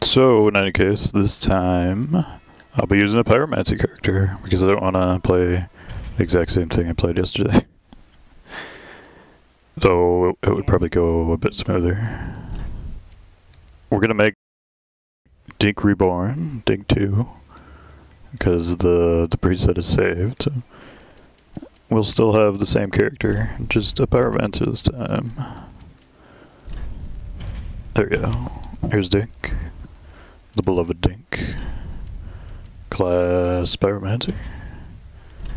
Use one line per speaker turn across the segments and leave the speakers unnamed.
So, in any case, this time I'll be using a Pyromancy character because I don't want to play the exact same thing I played yesterday. So, it would probably go a bit smoother. We're gonna make Dink Reborn, Dink 2, because the preset is saved. So we'll still have the same character, just a Pyromancer this time. There we go. Here's Dink. The beloved Dink. Class Pyromancer.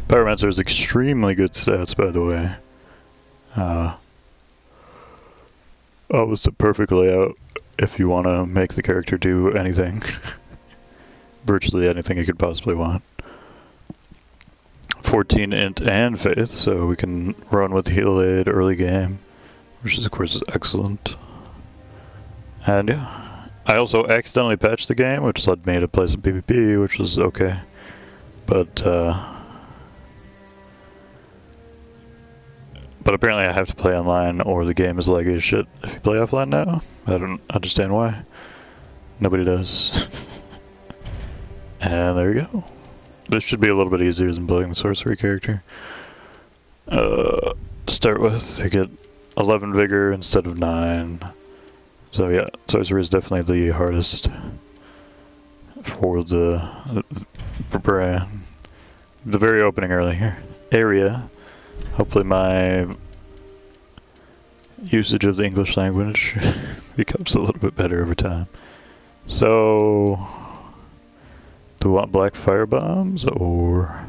Pyromancer has extremely good stats, by the way. Almost a perfect layout if you want to make the character do anything. Virtually anything you could possibly want. 14 int and faith, so we can run with heal aid early game, which is of course excellent. And yeah, I also accidentally patched the game, which led me to play some PvP, which was okay. But apparently I have to play online or the game is laggy as shit. If you play offline now, I don't understand why. Nobody does. And there you go. This should be a little bit easier than playing the sorcery character. Start with, I get 11 vigor instead of 9. So yeah, sorcery is definitely the hardest for the very opening area. Hopefully my usage of the English language becomes a little bit better over time. So, do we want black fire bombs or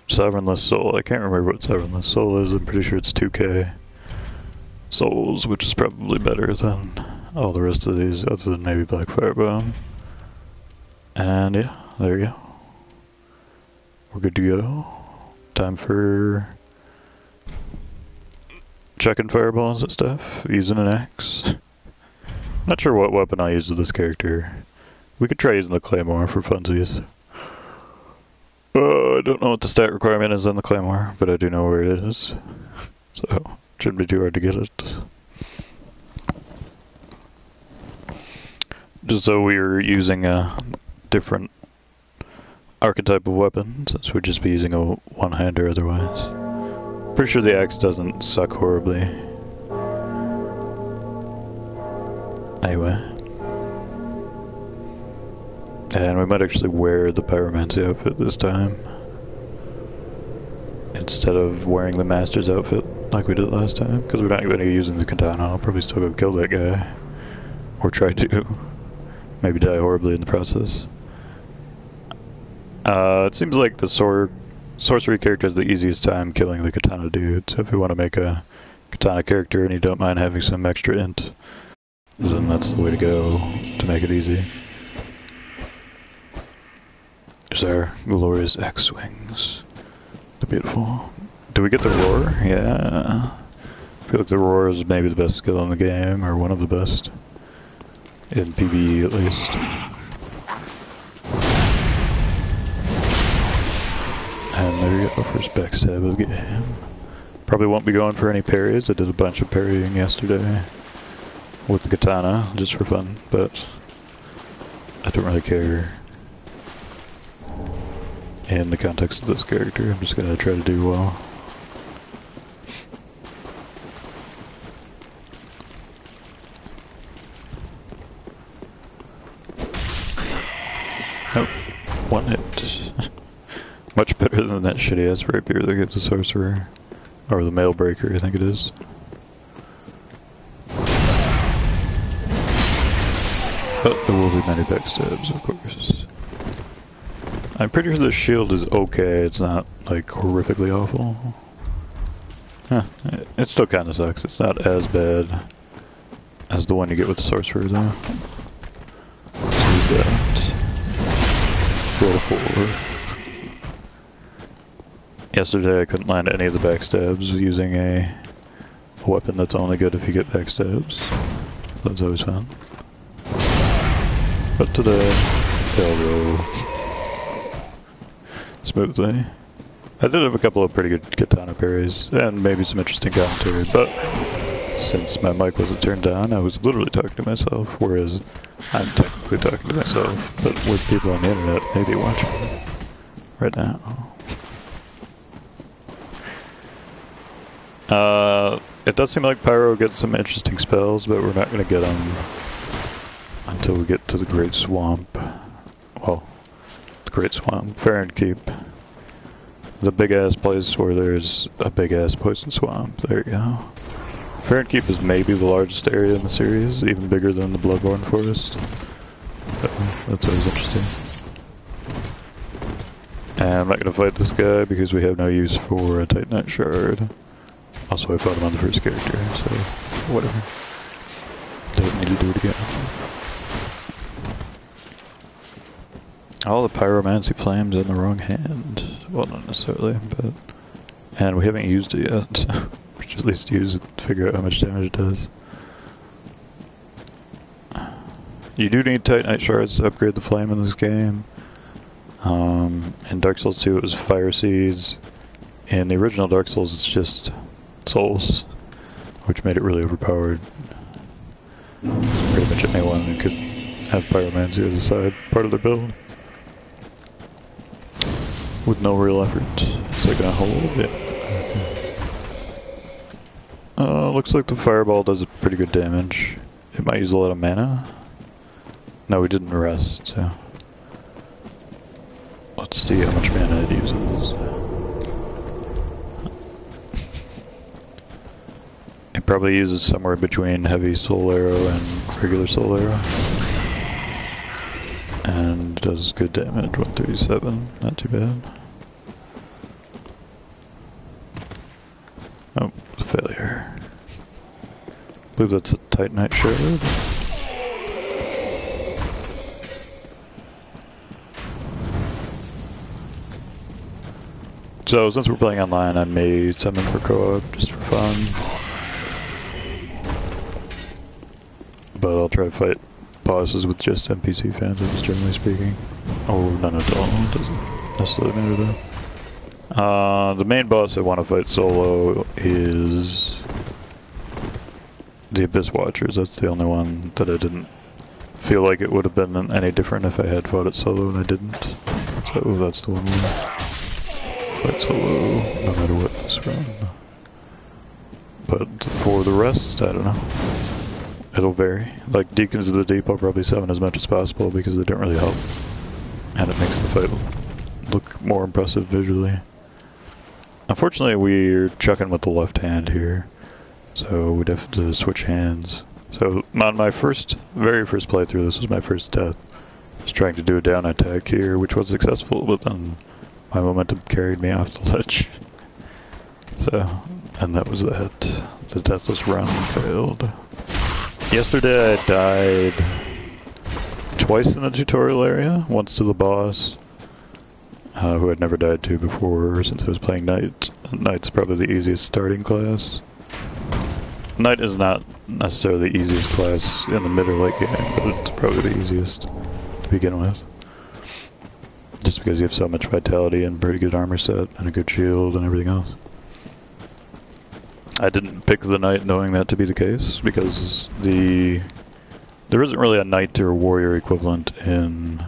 Sovereignless Soul? I can't remember what Sovereignless Soul is. I'm pretty sure it's 2k souls, which is probably better than all the rest of these, other than maybe black fire bomb. And yeah, there you go. We're good to go. Time for checking fireballs and stuff, using an axe. Not sure what weapon I'll use with this character. We could try using the claymore for funsies. I don't know what the stat requirement is on the claymore, but I do know where it is. So, shouldn't be too hard to get it. Just so we're using a different archetype of weapon, since we'd just be using a one-hander otherwise. Pretty sure the axe doesn't suck horribly. Anyway. And we might actually wear the Pyromancy outfit this time, instead of wearing the Master's outfit like we did last time, because we're not going to be using the katana. I'll probably still go kill that guy. Or try to. Maybe die horribly in the process. It seems like the sorcery character has the easiest time killing the katana dude, so if you want to make a katana character and you don't mind having some extra int, then that's the way to go to make it easy. There's our glorious X-Wings. They're beautiful. Do we get the roar? Yeah. I feel like the roar is maybe the best skill in the game, or one of the best. In PvE at least. And there you go, first backstab of the game. Probably won't be going for any parries. I did a bunch of parrying yesterday with the katana, just for fun, but I don't really care in the context of this character. I'm just gonna try to do well. Nope, one hit. Much better than that shitty ass rapier that gives the sorcerer. Or the mail breaker, I think it is. But there will be many backstabs, of course. I'm pretty sure the shield is okay, it's not, like, horrifically awful. Huh, it still kinda sucks. It's not as bad as the one you get with the sorcerer, though. Let's use that. Roll a 4. Yesterday I couldn't land any of the backstabs using a weapon that's only good if you get backstabs. That's always fun. But today, they'll go smoothly. I did have a couple of pretty good katana parries, and maybe some interesting commentary, but since my mic wasn't turned on, I was literally talking to myself, whereas I'm technically talking to myself, but with people on the internet maybe watching right now. It does seem like Pyro gets some interesting spells, but we're not going to get them until we get to the Great Swamp. Well, the Great Swamp, Farron Keep. The big-ass place where there's a big-ass poison swamp. There you go. Farron Keep is maybe the largest area in the series, even bigger than the Bloodborne Forest. That's always interesting. And I'm not going to fight this guy because we have no use for a Titanite Shard. Also, I fought him on the first character, so whatever. Don't need to do it again. All the Pyromancy flames in the wrong hand. Well, not necessarily, but... And we haven't used it yet, so we should at least use it to figure out how much damage it does. You do need Titanite Shards to upgrade the flame in this game. In Dark Souls 2 it was Fire Seeds. In the original Dark Souls it's just Souls, which made it really overpowered. Pretty much anyone who could have Pyromancy as a side part of their build. With no real effort. Is that gonna hold? Yeah. Looks like the fireball does pretty good damage. It might use a lot of mana. No, we didn't rest, so... Let's see how much mana it uses. It probably uses somewhere between heavy soul arrow and regular soul arrow. And does good damage, 137, not too bad. Oh, failure. I believe that's a Titanite Shard. So, since we're playing online, I may summon for co-op, just for fun. But I'll try to fight bosses with just NPC phantoms, generally speaking. Or none at all, it doesn't necessarily matter though. The main boss I want to fight solo is the Abyss Watchers. That's the only one that I didn't feel like it would have been any different if I had fought it solo and I didn't. So that's the one we'll fight solo, no matter what this run. But for the rest, I don't know. It'll vary. Like Deacons of the Deep, I'll probably summon as much as possible because they don't really help. And it makes the fight look more impressive visually. Unfortunately, we're chucking with the left hand here. So we'd have to switch hands. So on my very first playthrough, this was my first death. I was trying to do a down attack here, which was successful, but then my momentum carried me off the ledge. So, and that was that. The deathless run failed. Yesterday I died twice in the tutorial area, once to the boss, who I'd never died to before since I was playing Knight. Knight's probably the easiest starting class. Knight is not necessarily the easiest class in the mid or late game, but it's probably the easiest to begin with. Just because you have so much vitality and pretty good armor set and a good shield and everything else. I didn't pick the Knight knowing that to be the case, because there isn't really a Knight or warrior equivalent in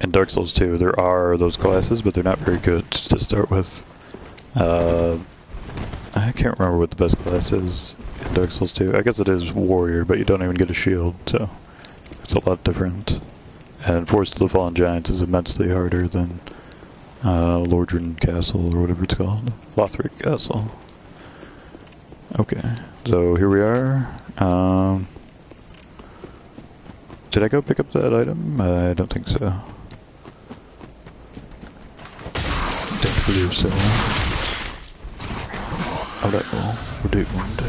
Dark Souls 2. There are those classes, but they're not very good to start with. I can't remember what the best class is in Dark Souls 2. I guess it is warrior, but you don't even get a shield, so it's a lot different. And Force to the Fallen Giants is immensely harder than Lordran Castle, or whatever it's called. Lothric Castle. Okay, so here we are. Did I go pick up that item? I don't think so. Don't believe so. Alright, well, we're doomed.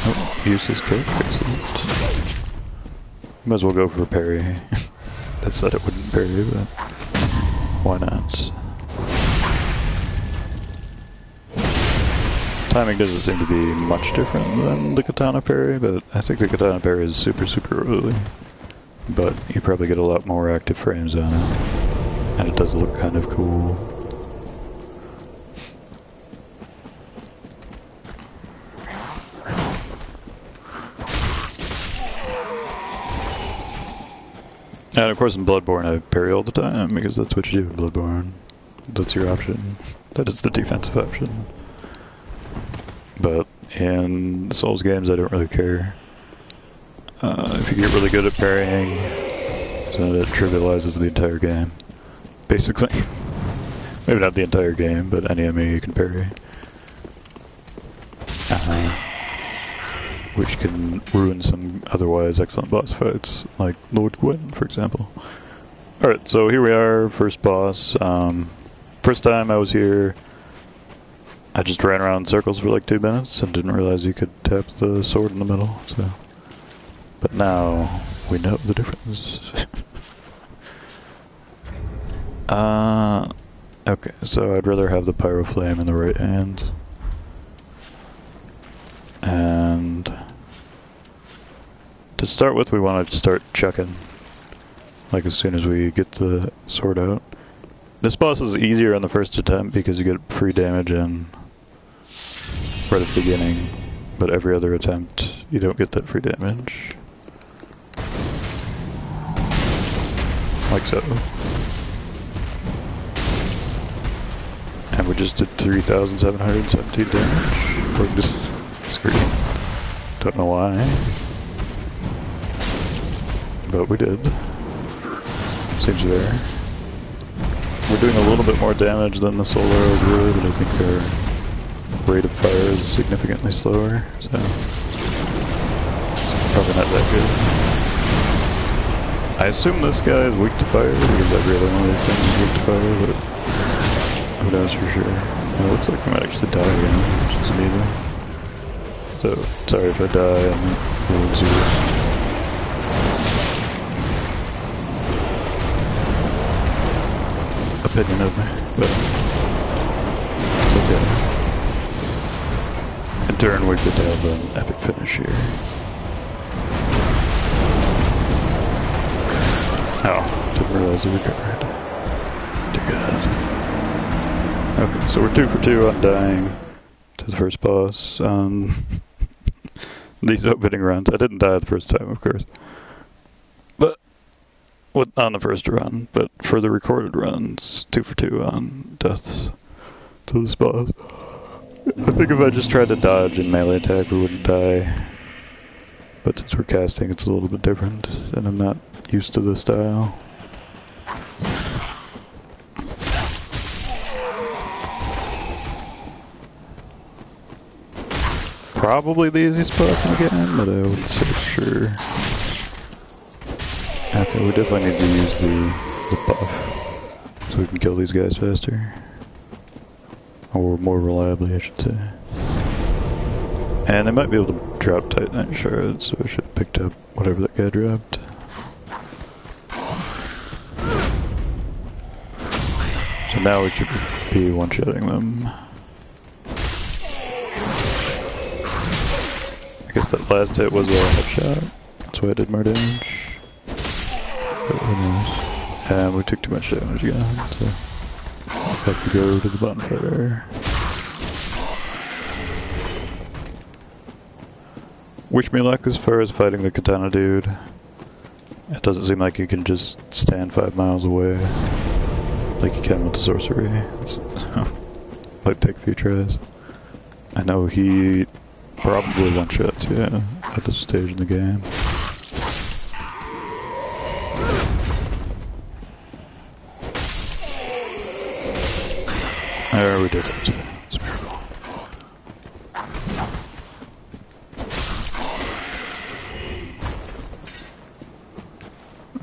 Oh, useless kick, excellent. Might as well go for a parry. That said it wouldn't parry, but why not? Timing doesn't seem to be much different than the katana parry, but I think the katana parry is super early. But you probably get a lot more active frames on it, and it does look kind of cool. And of course in Bloodborne I parry all the time, because that's what you do in Bloodborne. That's your option. That is the defensive option. But in Souls games I don't really care. If you get really good at parrying, so it trivializes the entire game. Basically. Maybe not the entire game, but any enemy you can parry. Which can ruin some otherwise excellent boss fights, like Lord Gwyn, for example. Alright, so here we are, first boss. First time I was here, I just ran around in circles for like 2 minutes and didn't realize you could tap the sword in the middle, so... But now, we know the difference. Okay, so I'd rather have the pyro flame in the right hand. And... to start with, we want to start chucking. Like as soon as we get the sword out. This boss is easier on the first attempt because you get free damage in right at the beginning. But every other attempt, you don't get that free damage. Like so. And we just did 3,717 damage. According to the screen. Don't know why. But we did. Seems there. We're doing a little bit more damage than the soul arrows were, but I think our rate of fire is significantly slower, so it's probably not that good. I assume this guy is weak to fire, because every other one of these things is weak to fire, but who knows for sure. It looks like we might actually die again, which is neither. So, sorry if I die, I'm rolling zero. Opinion of me, but it's okay. In turn, we could have an epic finish here. Oh, didn't realize it recovered. Too good. Okay, so we're 2 for 2 on dying to the first boss. These opening runs, I didn't die the first time, of course. But on the first run, but for the recorded runs, 2 for 2 on deaths to this boss. I think if I just tried to dodge and melee attack, we wouldn't die. But since we're casting, it's a little bit different, and I'm not used to the style. Probably the easiest boss in the game, but I wouldn't say for sure. Okay, we definitely need to use the buff, so we can kill these guys faster. Or more reliably, I should say. And they might be able to drop Titanite shards, so I should have picked up whatever that guy dropped. So now we should be one-shotting them. I guess that last hit was a headshot, that's why I did more damage. But who knows. And we took too much damage again, so I have to go to the bonfire. Wish me luck as far as fighting the katana dude. It doesn't seem like you can just stand 5 miles away like you can with the sorcery. So, might take a few tries. I know he probably one-shots, yeah, at this stage in the game. There, we did it. It's a miracle.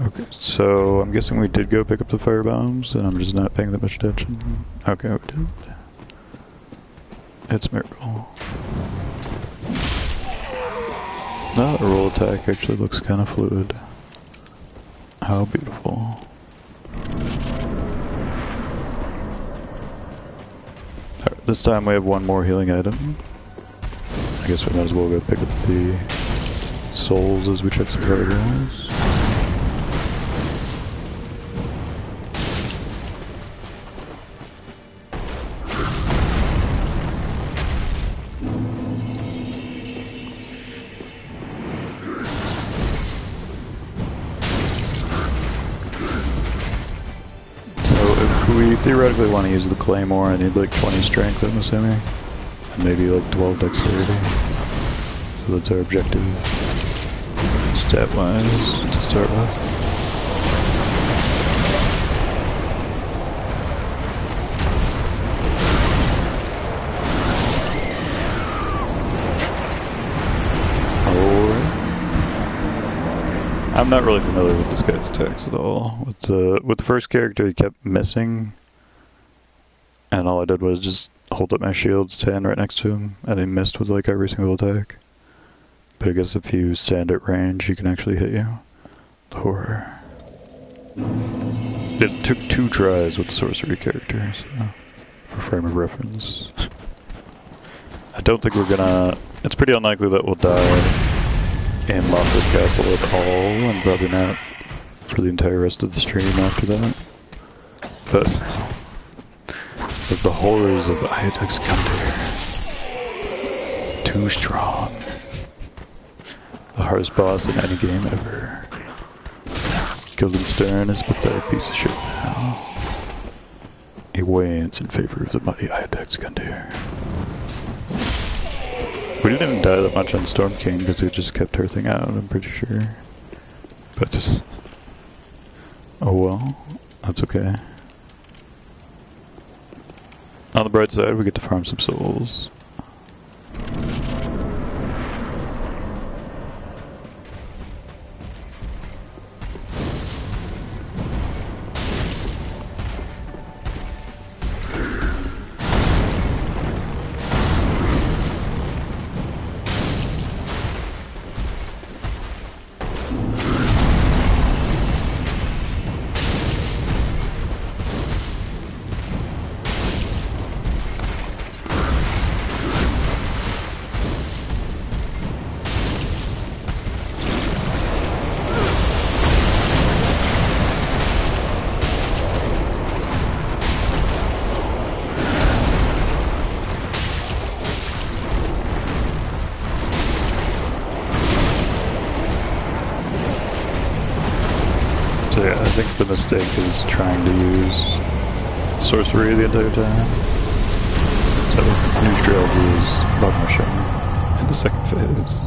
Okay, so I'm guessing we did go pick up the fire bombs, and I'm just not paying that much attention. Okay, we did. It's a miracle. Now the roll attack actually looks kind of fluid. How beautiful. This time we have one more healing item. I guess we might as well go pick up the souls as we check some progress. theoretically want to use the claymore. I need like 20 strength, I'm assuming. And maybe like 12 dexterity. So that's our objective. Stat-wise, to start with. I'm not really familiar with this guy's attacks at all. With the first character, he kept missing, and all I did was just hold up my shield, stand right next to him, and he missed with like every single attack. But I guess if you stand at range, he can actually hit you. The horror. It took 2 tries with the sorcery character, so for frame of reference. I don't think we're gonna. It's pretty unlikely that we'll die in Lockwood Castle at all, and probably not for the entire rest of the stream after that. But with the horrors of Iodex Gunter, too strong. The hardest boss in any game ever. Guildenstern is a pathetic piece of shit now. He wanes in favor of the mighty Iodex Gunter. We didn't even die that much on Storm King because we just kept her thing out, I'm pretty sure. But just... oh well, that's okay. On the bright side, we get to farm some souls. So yeah, I think the mistake is trying to use sorcery the entire time. So new strategy is Bug in the second phase.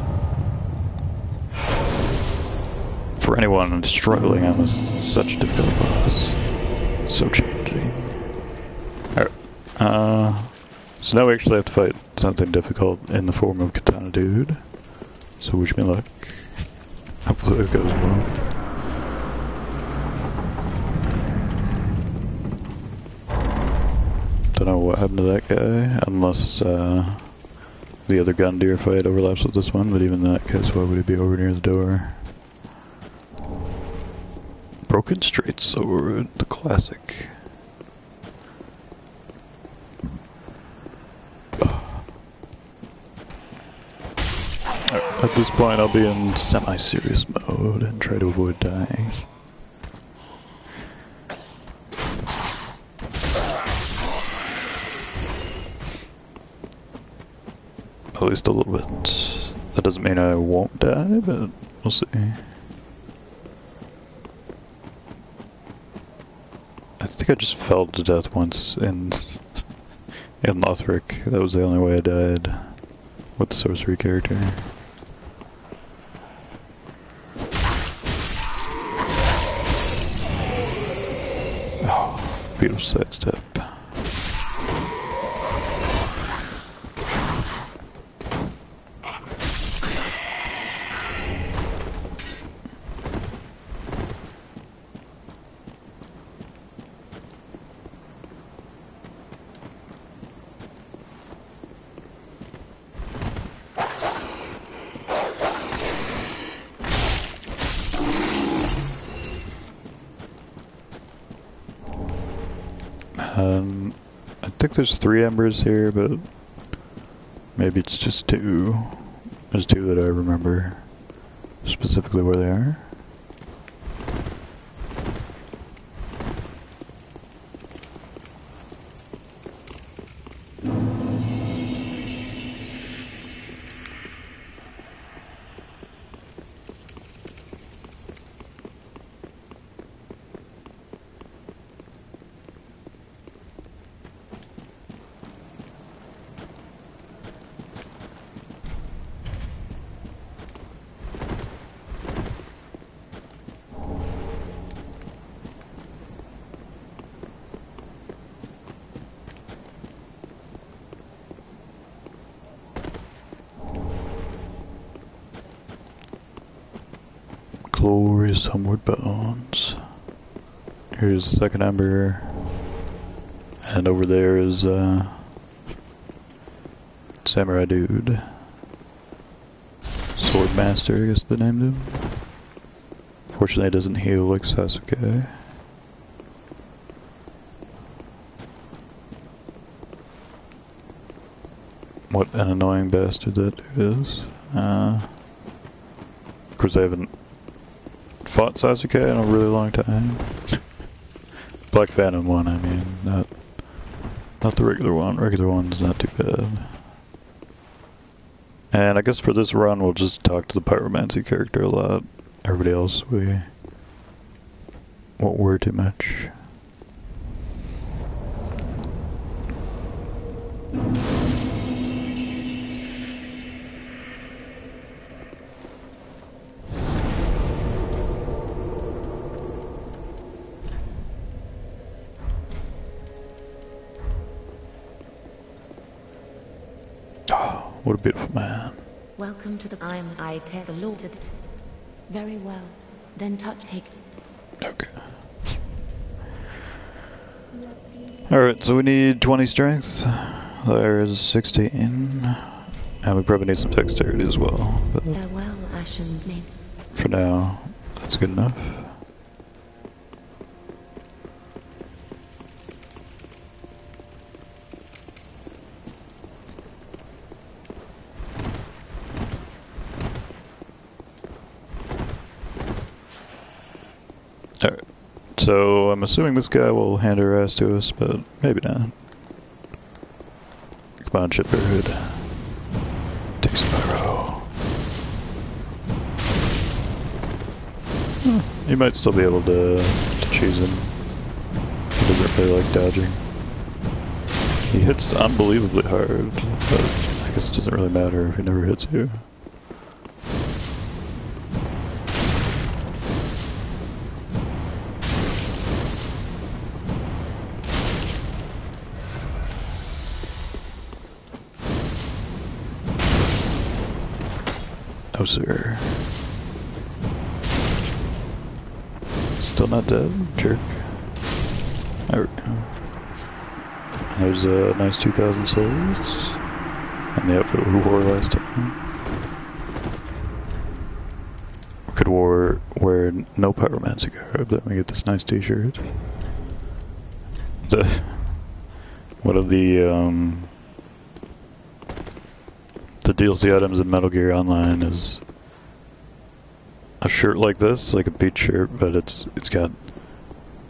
For anyone struggling on this, such a difficult boss. So challenging. Alright, so now we actually have to fight something difficult in the form of Katana Dude. So wish me luck. Hopefully it goes well. Don't know what happened to that guy, unless the other Gundyr fight overlaps with this one, but even in that case, why would he be over near the door? Broken Straight Sword, the classic. At this point, I'll be in semi-serious mode and try to avoid dying. At least a little bit. That doesn't mean I won't die, but we'll see. I think I just fell to death once in Lothric. That was the only way I died with the sorcery character. Oh, beautiful sidestep. I think there's 3 embers here, but maybe it's just 2. There's 2 that I remember specifically where they are. glorious homeward bones. Here's the second ember. And over there is, Samurai Dude. Sword Master, I guess they named him. Fortunately, it doesn't heal like Sasuke. What an annoying bastard that dude is. Of course, I haven't fought Sasuke in a really long time. Black Phantom one, I mean, not the regular one. Regular one's not too bad. And I guess for this run, we'll just talk to the Pyromancy character a lot. Everybody else, we won't worry too much. Oh, what a beautiful man.
Welcome to the I tell the Lord to the... Very well. Then take...
Okay. Alright, so we need 20 strength. There's 16. And we probably need some dexterity as well. But
farewell, Ashen Maid.
for now, that's good enough. Alright, so I'm assuming this guy will hand her ass to us, but maybe not. Come on, Shipbird. Take Spyro. You might still be able to choose him. He doesn't really like dodging. He hits unbelievably hard, but I guess it doesn't really matter if he never hits you. Oh, sir. Still not dead, jerk. There we go. There's a nice 2,000 souls. And the outfit we wore last time. We could wear no Pyromancy garb, then we get this nice t-shirt. One of the DLC items in Metal Gear Online is a shirt like this, like a beach shirt, but it's got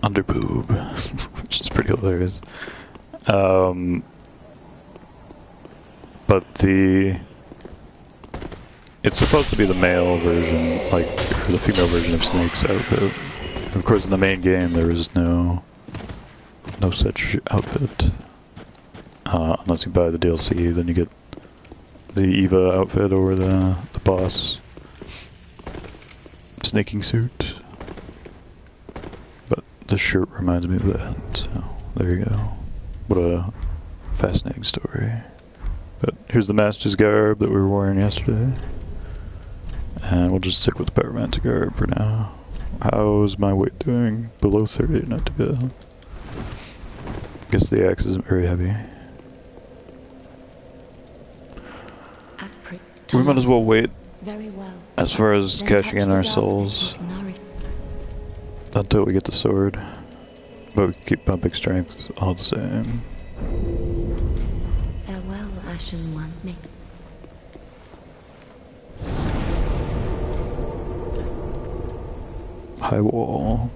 underboob, which is pretty hilarious. But it's supposed to be the male version, like, or the female version of Snake's outfit. Of course, in the main game, there is no such outfit. Unless you buy the DLC, then you get the Eva outfit or the boss snaking suit. But this shirt reminds me of that, so there you go. What a fascinating story. But here's the Master's garb that we were wearing yesterday. And we'll just stick with the Pyromancy garb for now. How's my weight doing? Below 30, not too bad. Guess the axe isn't very heavy. We might as well wait
Very well.
as far as
Then
cashing
touch
in
the
our
dark
souls
and nourish.
until we get the sword. But we keep pumping strength all the same.
Farewell, Ashen One.
High wall.